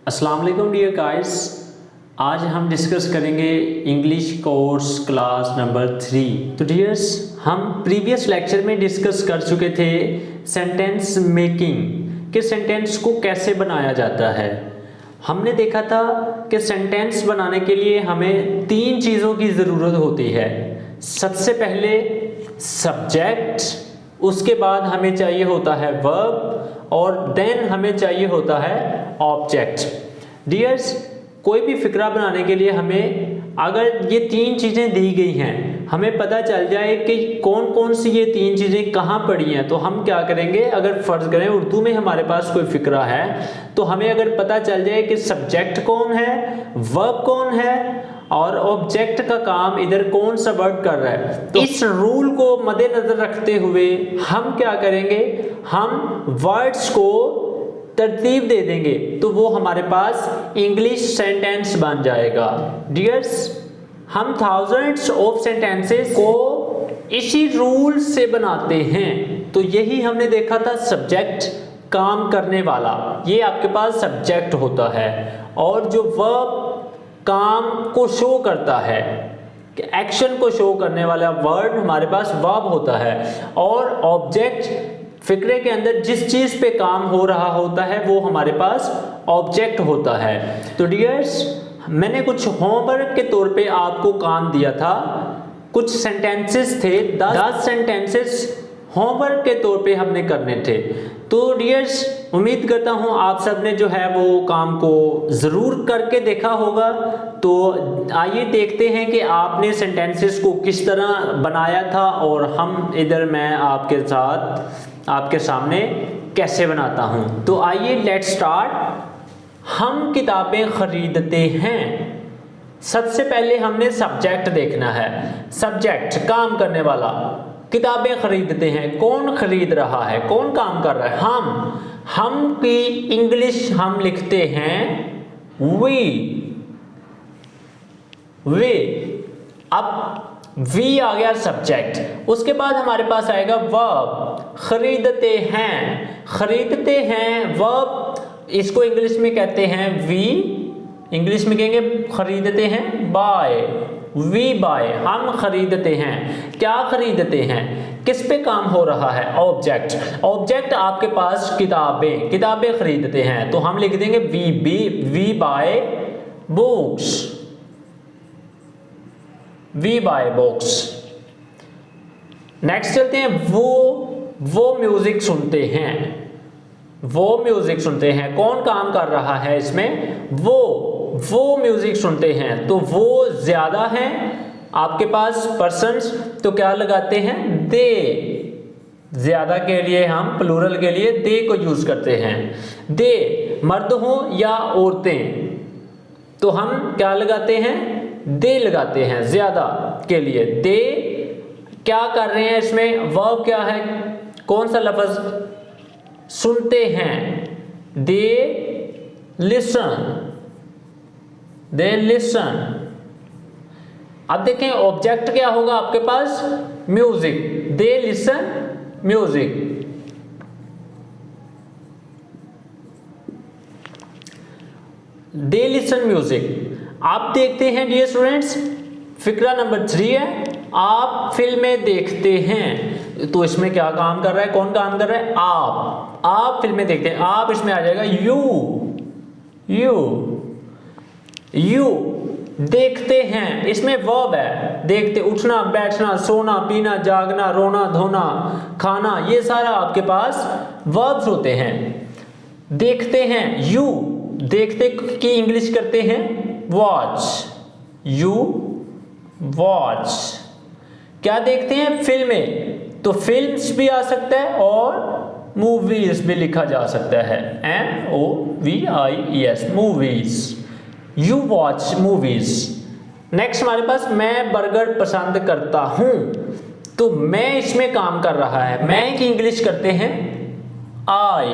अस्सलाम वालेकुम dear guys. आज हम डिस्कस करेंगे इंग्लिश कोर्स क्लास नंबर 3। तो डियर्स, हम प्रीवियस लेक्चर में डिस्कस कर चुके थे सेंटेंस मेकिंग के सेंटेंस को कैसे बनाया जाता है। हमने देखा था कि सेंटेंस बनाने के लिए हमें 3 चीज़ों की ज़रूरत होती है। सबसे पहले सब्जेक्ट, उसके बाद हमें चाहिए होता है वर्ब और देन हमें चाहिए होता है ऑब्जेक्ट। डियर्स, कोई भी फिक्रा बनाने के लिए हमें अगर ये 3 चीज़ें दी गई हैं, हमें पता चल जाए कि कौन कौन सी ये 3 चीज़ें कहाँ पड़ी हैं, तो हम क्या करेंगे, अगर फ़र्ज़ करें उर्दू में हमारे पास कोई फिक्रा है तो हमें अगर पता चल जाए कि सब्जेक्ट कौन है, वर्ब कौन है और ऑब्जेक्ट का काम इधर कौन सा वर्ड कर रहा है, तो इस रूल को मद्देनजर रखते हुए हम क्या करेंगे, हम वर्ड्स को तरतीब दे देंगे तो वो हमारे पास इंग्लिश सेंटेंस बन जाएगा। डियर्स, हम थाउजेंड्स ऑफ सेंटेंसेस को इसी रूल से बनाते हैं। तो यही हमने देखा था, सब्जेक्ट काम करने वाला, ये आपके पास सब्जेक्ट होता है और जो वर्ब काम को शो करता है, एक्शन को शो करने वाला वर्ड हमारे पास वर्ब होता है और ऑब्जेक्ट फिक्रे के अंदर जिस चीज़ पे काम हो रहा होता है वो हमारे पास ऑब्जेक्ट होता है। तो डियर्स, मैंने कुछ होमवर्क के तौर पे आपको काम दिया था, कुछ सेंटेंसेस थे, 10 सेंटेंसेस होमवर्क के तौर पे हमने करने थे। तो डियर्स, उम्मीद करता हूँ आप सब ने जो है वो काम को ज़रूर करके देखा होगा। तो आइए देखते हैं कि आपने सेंटेंसेस को किस तरह बनाया था और हम इधर मैं आपके साथ आपके सामने कैसे बनाता हूँ। तो आइए लेट्स स्टार्ट। हम किताबें खरीदते हैं। सबसे पहले हमने सब्जेक्ट देखना है, सब्जेक्ट काम करने वाला, किताबें खरीदते हैं, कौन खरीद रहा है, कौन काम कर रहा है, हम की इंग्लिश हम लिखते हैं वे। अब वी आ गया सब्जेक्ट, उसके बाद हमारे पास आएगा वर्ब, खरीदते हैं वर्ब, इसको इंग्लिश में कहते हैं वी, इंग्लिश में कहेंगे खरीदते हैं बाय, वी बाय, हम खरीदते हैं। क्या खरीदते हैं, किस पे काम हो रहा है, ऑब्जेक्ट। ऑब्जेक्ट आपके पास किताबें खरीदते हैं तो हम लिख देंगे we buy books, we buy books. Next चलते हैं, वो म्यूजिक सुनते हैं, वो म्यूजिक सुनते हैं, कौन काम कर रहा है इसमें, वो म्यूजिक सुनते हैं। तो वो ज्यादा है आपके पास पर्सन्स, तो क्या लगाते हैं, दे। ज्यादा के लिए हम प्लूरल के लिए दे को यूज करते हैं। दे मर्द हो या औरतें तो हम क्या लगाते हैं, दे लगाते हैं ज्यादा के लिए। दे क्या कर रहे हैं, इसमें वर्ब क्या है, कौन सा लफ्ज, सुनते हैं, दे लिसन। अब देखें ऑब्जेक्ट क्या होगा आपके पास, music, they listen music. They listen music. आप देखते हैं डियर स्टूडेंट्स, फिक्रा नंबर 3 है, आप फिल्में देखते हैं। तो इसमें क्या काम कर रहा है, कौन काम कर रहा है, आप फिल्में देखते हैं। आप इसमें आ जाएगा यू देखते हैं, इसमें वर्ब है, देखते, उठना, बैठना, सोना, पीना, जागना, रोना, धोना, खाना, ये सारा आपके पास वर्ब्स होते हैं। देखते हैं, यू देखते की इंग्लिश करते हैं वॉच, यू वॉच। क्या देखते हैं, फिल्में, तो फिल्म्स भी आ सकता है और मूवीज भी लिखा जा सकता है, MOVIES, movies, you watch movies. Next हमारे पास, मैं बर्गर पसंद करता हूं, तो मैं इसमें काम कर रहा है, मैं की इंग्लिश करते हैं आई,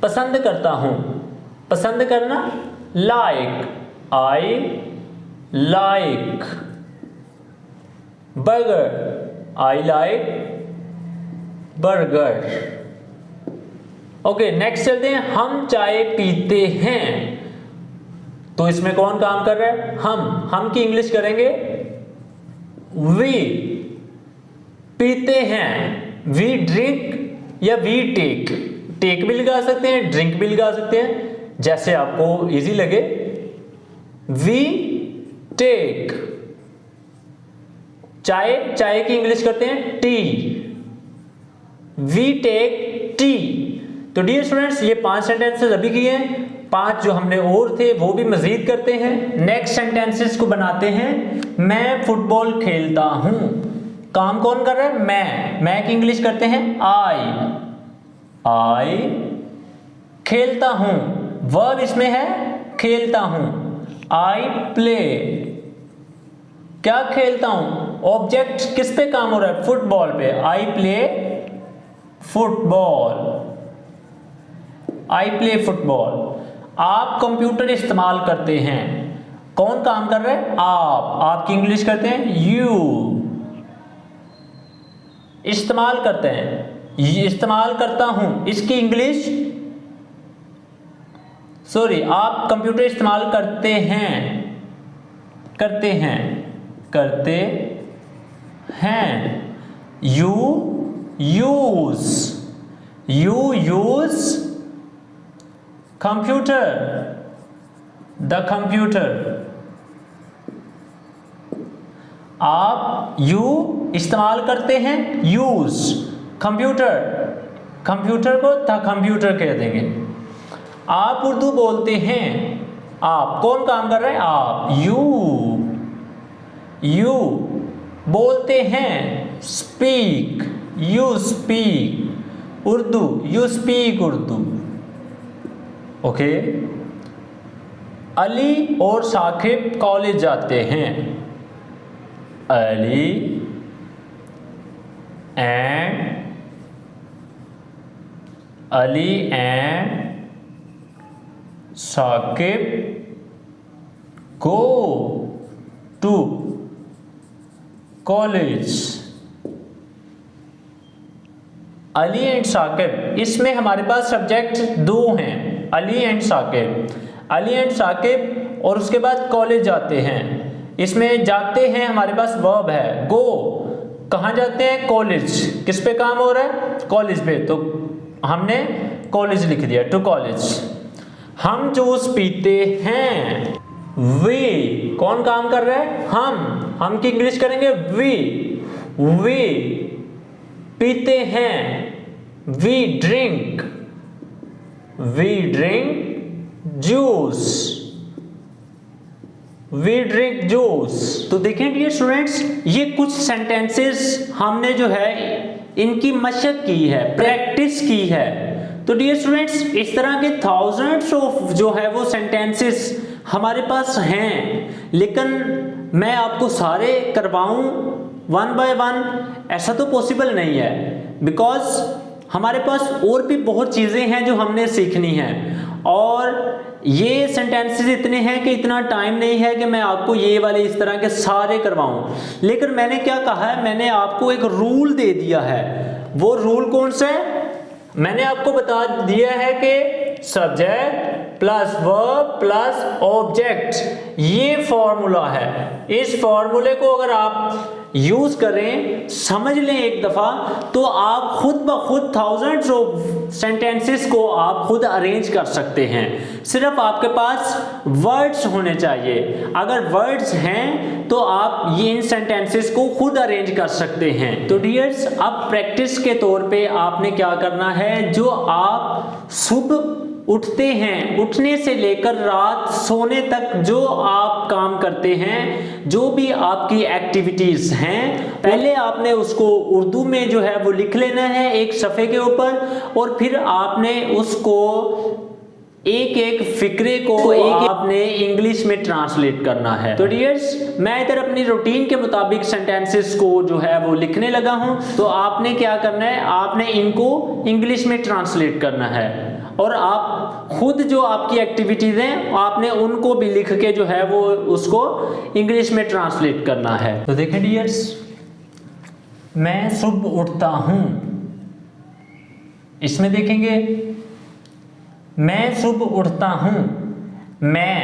पसंद करता हूं, पसंद करना, like, I like, burger, I like burger. Okay, next चलते हैं, हम चाय पीते हैं। तो इसमें कौन काम कर रहा है? हम की इंग्लिश करेंगे वी। पीते हैं, वी ड्रिंक या वी टेक। टेक भी लगा सकते हैं, ड्रिंक भी लगा सकते हैं, जैसे आपको इजी लगे। वी टेक चाय की इंग्लिश करते हैं टी। We take tea. तो डियर स्टूडेंट्स, ये 5 सेंटेंसेस अभी किए हैं, 5 जो हमने और थे वो भी मजीद करते हैं। नेक्स्ट सेंटेंसेस को बनाते हैं। मैं फुटबॉल खेलता हूं। काम कौन कर रहा है? मैं की इंग्लिश करते हैं आई। खेलता हूं, वर्ब इसमें है खेलता हूं। आई प्ले, क्या खेलता हूं? ऑब्जेक्ट किस पे काम हो रहा है? फुटबॉल पे। I play football. I play football. आप कंप्यूटर इस्तेमाल करते हैं। कौन काम कर रहा है? आपकी इंग्लिश करते हैं यू। इस्तेमाल करते हैं, इस्तेमाल करता हूं, इसकी इंग्लिश सॉरी, आप कंप्यूटर इस्तेमाल करते हैं, करते हैं। You use computer, the computer. आप यू इस्तेमाल करते हैं, यूज कंप्यूटर को द कंप्यूटर कह देंगे। आप उर्दू बोलते हैं। आप कौन काम कर रहा है? आप यू बोलते हैं, speak you speak Urdu, you speak Urdu. Okay. Ali और साकिब कॉलेज जाते हैं। Ali and Saqib go to college. Ali and Saqib, इसमें हमारे पास सब्जेक्ट 2 हैं, अली एंड साकिब और उसके बाद कॉलेज जाते हैं। इसमें जाते हैं हमारे पास वर्ब है गो। कहाँ जाते हैं? कॉलेज। किस पे काम हो रहा है? कॉलेज पे, तो हमने कॉलेज लिख दिया, टू कॉलेज। हम जूस पीते हैं। वी, कौन काम कर रहा है? हम की इंग्लिश करेंगे वी पीते हैं। We drink juice. तो देखें डियर स्टूडेंट्स, ये कुछ सेंटेंसेस हमने जो है इनकी मशक की है, प्रैक्टिस की है। तो डियर स्टूडेंट्स, इस तरह के थाउजेंड्स ऑफ जो है वो सेंटेंसेस हमारे पास हैं, लेकिन मैं आपको सारे करवाऊं 1 बाय 1 ऐसा तो पॉसिबल नहीं है, बिकॉज हमारे पास और भी बहुत चीज़ें हैं जो हमने सीखनी है, और ये सेंटेंसेस इतने हैं कि इतना टाइम नहीं है कि मैं आपको ये वाले इस तरह के सारे करवाऊं। लेकिन मैंने क्या कहा है, मैंने आपको एक रूल दे दिया है। वो रूल कौन सा है? मैंने आपको बता दिया है कि subject plus verb plus object, ये फॉर्मूला है। इस फॉर्मूले को अगर आप यूज करें, समझ लें एक दफा, तो आप खुद ब खुद थाउजेंड्स ऑफ सेंटेंसेस को आप खुद अरेंज कर सकते हैं। सिर्फ आपके पास वर्ड्स होने चाहिए। अगर वर्ड्स हैं तो आप ये इन सेंटेंसेस को खुद अरेंज कर सकते हैं। तो डियर्स, अब प्रैक्टिस के तौर पे आपने क्या करना है, जो आप सुबह उठते हैं, उठने से लेकर रात सोने तक जो आप काम करते हैं, जो भी आपकी एक्टिविटीज हैं, पहले आपने उसको उर्दू में जो है वो लिख लेना है एक सफ़े के ऊपर, और फिर आपने उसको एक एक फिक्रे को आपने इंग्लिश में ट्रांसलेट करना है। तो डियर्स, मैं इधर अपनी रूटीन के मुताबिक सेंटेंसेस को जो है वो लिखने लगा हूं, तो आपने क्या करना है, आपने इनको इंग्लिश में ट्रांसलेट करना है, और आप खुद जो आपकी एक्टिविटीज हैं आपने उनको भी लिख के जो है वो उसको इंग्लिश में ट्रांसलेट करना है। तो देखें डियर्स, मैं सुबह उठता हूं, इसमें देखेंगे मैं सुबह उठता हूँ, मैं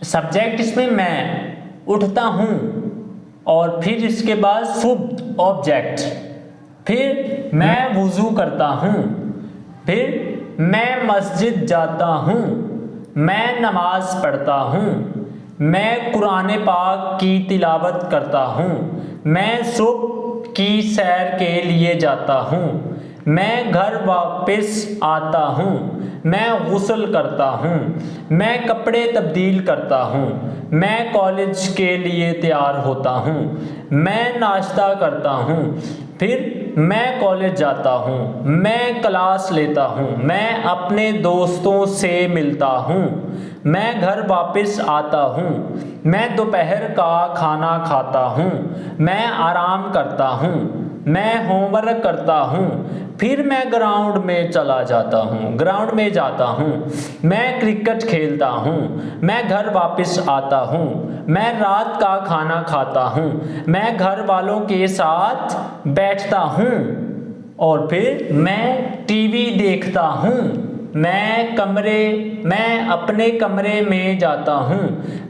सब्जेक्ट इसमें मैं, उठता हूँ, और फिर इसके बाद सुबह ऑब्जेक्ट, फिर मैं वुज़ू करता हूँ, फिर मैं मस्जिद जाता हूँ, मैं नमाज पढ़ता हूँ, मैं कुरान पाक की तिलावत करता हूँ, मैं सुबह की सैर के लिए जाता हूँ, मैं घर वापस आता हूँ, मैं गुस्ल करता हूँ, मैं कपड़े तब्दील करता हूँ, मैं कॉलेज के लिए तैयार होता हूँ, मैं नाश्ता करता हूँ, फिर मैं कॉलेज जाता हूँ, मैं क्लास लेता हूँ, मैं अपने दोस्तों से मिलता हूँ, मैं घर वापस आता हूँ, मैं दोपहर का खाना खाता हूँ, मैं आराम करता हूँ, मैं होमवर्क करता हूँ, फिर मैं ग्राउंड में चला जाता हूँ, ग्राउंड में जाता हूँ, मैं क्रिकेट खेलता हूँ, मैं घर वापस आता हूँ, मैं रात का खाना खाता हूँ, मैं घर वालों के साथ बैठता हूँ, और फिर मैं टीवी देखता हूँ, मैं अपने कमरे में जाता हूँ,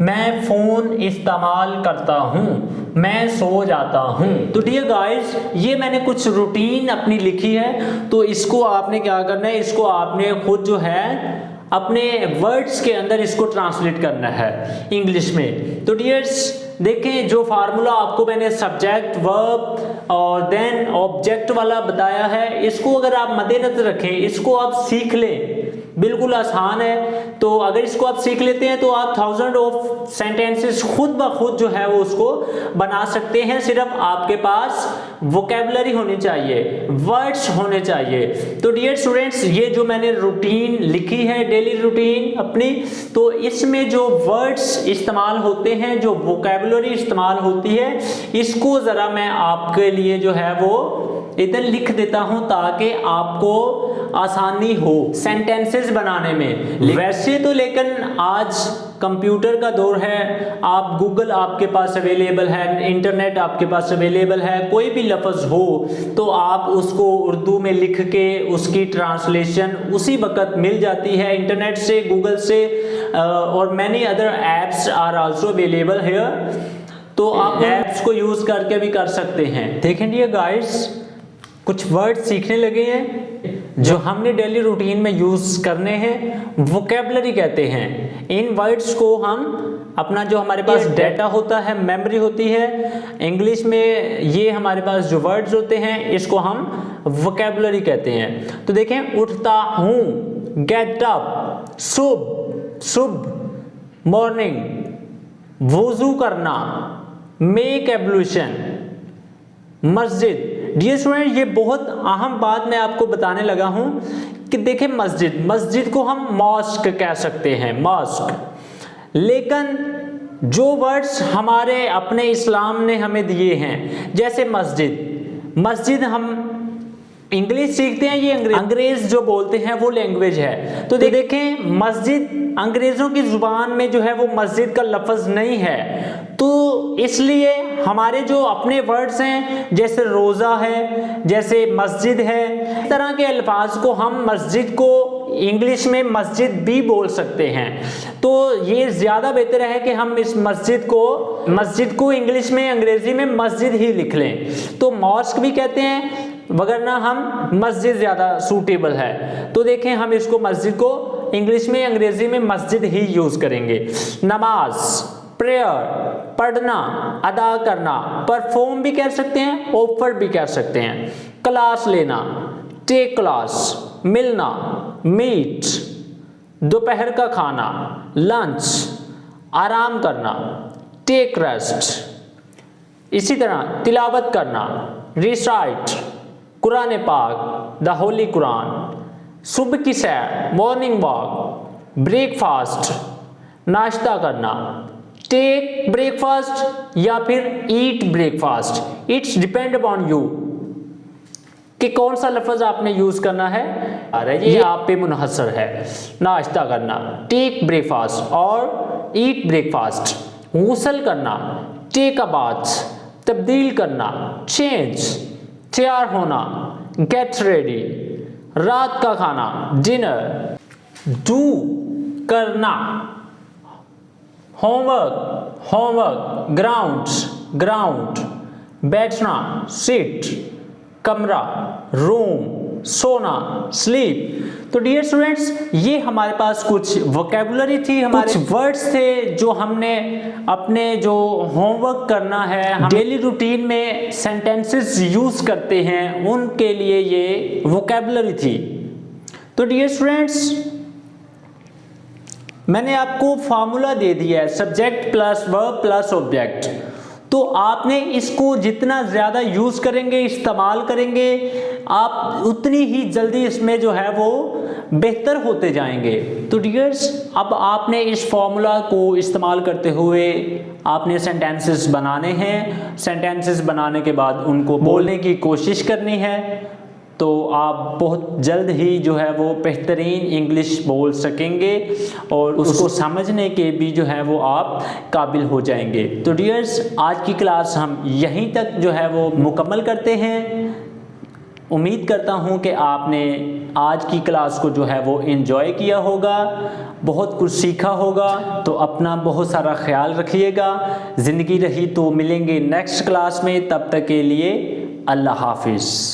मैं फ़ोन इस्तेमाल करता हूँ, मैं सो जाता हूँ। तो डियर गाइस, ये मैंने कुछ रूटीन अपनी लिखी है, तो इसको आपने क्या करना है, इसको आपने खुद जो है अपने वर्ड्स के अंदर इसको ट्रांसलेट करना है इंग्लिश में। तो डियर्स देखें, जो फार्मूला आपको मैंने सब्जेक्ट वर्ब और देन ऑब्जेक्ट वाला बताया है, इसको अगर आप मद्देनजर रखें, इसको आप सीख लें, बिल्कुल आसान है। तो अगर इसको आप सीख लेते हैं तो आप थाउजेंड ऑफ सेंटेंसेस खुद ब खुद जो है वो उसको बना सकते हैं। सिर्फ आपके पास वोकेबलरी होनी चाहिए, वर्ड्स होने चाहिए। तो डियर स्टूडेंट्स, ये जो मैंने रूटीन लिखी है, डेली रूटीन अपनी, तो इसमें जो वर्ड्स इस्तेमाल होते हैं, जो वोकेबलरी इस्तेमाल होती है, इसको ज़रा मैं आपके लिए जो है वो इधर लिख देता हूं ताकि आपको आसानी हो सेंटेंसेस बनाने में। वैसे तो लेकिन आज कंप्यूटर का दौर है, आप गूगल आपके पास अवेलेबल है, इंटरनेट आपके पास अवेलेबल है, कोई भी लफ्ज़ हो तो आप उसको उर्दू में लिख के उसकी ट्रांसलेशन उसी वक्त मिल जाती है इंटरनेट से, गूगल से, और many other apps are also available here. तो आप ऐप्स को यूज़ करके भी कर सकते हैं। देखें डियर गाइस, कुछ वर्ड सीखने लगे हैं जो हमने डेली रूटीन में यूज़ करने हैं, वोकेबलरी कहते हैं। इन वर्ड्स को हम अपना जो हमारे पास डेटा होता है, मेमोरी होती है, इंग्लिश में ये हमारे पास जो वर्ड्स होते हैं इसको हम वोकेबलरी कहते हैं। तो देखें, उठता हूँ, गेट अप, सुबह, मॉर्निंग, वुज़ू करना, मेक एब्लूशन, मस्जिद। डियर स्टूडेंट, ये बहुत अहम बात मैं आपको बताने लगा हूं कि देखें, मस्जिद को हम मॉस्क कह सकते हैं, मॉस्क। लेकिन जो वर्ड्स हमारे अपने इस्लाम ने हमें दिए हैं, जैसे मस्जिद हम इंग्लिश सीखते हैं, ये अंग्रेज जो बोलते हैं वो लैंग्वेज है। तो देखें, मस्जिद अंग्रेजों की जुबान में जो है वो मस्जिद का लफ्ज़ नहीं है, तो इसलिए हमारे जो अपने वर्ड्स हैं, जैसे रोज़ा है, जैसे मस्जिद है, इस तरह के अल्फाज को हम मस्जिद को इंग्लिश में मस्जिद भी बोल सकते हैं। तो ये ज़्यादा बेहतर है कि हम इस मस्जिद को इंग्लिश में, अंग्रेजी में मस्जिद ही लिख लें। तो मॉस्क भी कहते हैं, वगरना हम मस्जिद ज़्यादा सूटेबल है। तो देखें, हम इसको मस्जिद को इंग्लिश में, अंग्रेजी में मस्जिद ही यूज़ करेंगे। नमाज, प्रेयर, पढ़ना, अदा करना, परफॉर्म भी कह सकते हैं, ऑफर भी कह सकते हैं। क्लास लेना, टेक क्लास, मिलना, मीट, दोपहर का खाना, लंच, आराम करना, टेक रेस्ट। इसी तरह तिलावत करना, रिसाइट, कुरान पाक, द होली कुरान, सुबह की सैर, मॉर्निंग वॉक, ब्रेकफास्ट, नाश्ता करना, टेक ब्रेकफास्ट या फिर eat breakfast. It's depend upon you कि कौन सा लफ्ज़ आपने यूज़ करना है, ये आप पे मुनहसर है। नाश्ता करना, टेक ब्रेकफास्ट और ईट ब्रेकफास्ट। गुस्ल करना, टेक अ बाथ, तब्दील करना, चेंज, तैयार होना, गेट रेडी, रात का खाना, डिनर, डू करना, होमवर्क, ग्राउंड, बैठना, सिट, कमरा, रूम, सोना, स्लीप। तो डियर स्टूडेंट्स, ये हमारे पास कुछ वोकैबुलरी थी, हमारे कुछ वर्ड्स थे जो हमने अपने जो होमवर्क करना है, हम डेली रूटीन में सेंटेंसेस यूज करते हैं, उनके लिए ये वोकैबुलरी थी। तो डियर स्टूडेंट्स, मैंने आपको फॉर्मूला दे दिया है, subject plus verb plus object. तो आपने इसको जितना ज़्यादा यूज़ करेंगे, इस्तेमाल करेंगे, आप उतनी ही जल्दी इसमें जो है वो बेहतर होते जाएंगे। तो डियर्स, अब आपने इस फॉर्मूला को इस्तेमाल करते हुए आपने सेंटेंसेस बनाने हैं। सेंटेंसेस बनाने के बाद उनको बोलने की कोशिश करनी है, तो आप बहुत जल्द ही जो है वो बेहतरीन इंग्लिश बोल सकेंगे और उसको समझने के भी जो है वो आप काबिल हो जाएंगे। तो डियर्स, आज की क्लास हम यहीं तक जो है वो मुकम्मल करते हैं। उम्मीद करता हूँ कि आपने आज की क्लास को जो है वो एंजॉय किया होगा, बहुत कुछ सीखा होगा। तो अपना बहुत सारा ख्याल रखिएगा। ज़िंदगी रही तो मिलेंगे नेक्स्ट क्लास में, तब तक के लिए अल्लाह हाफिज़।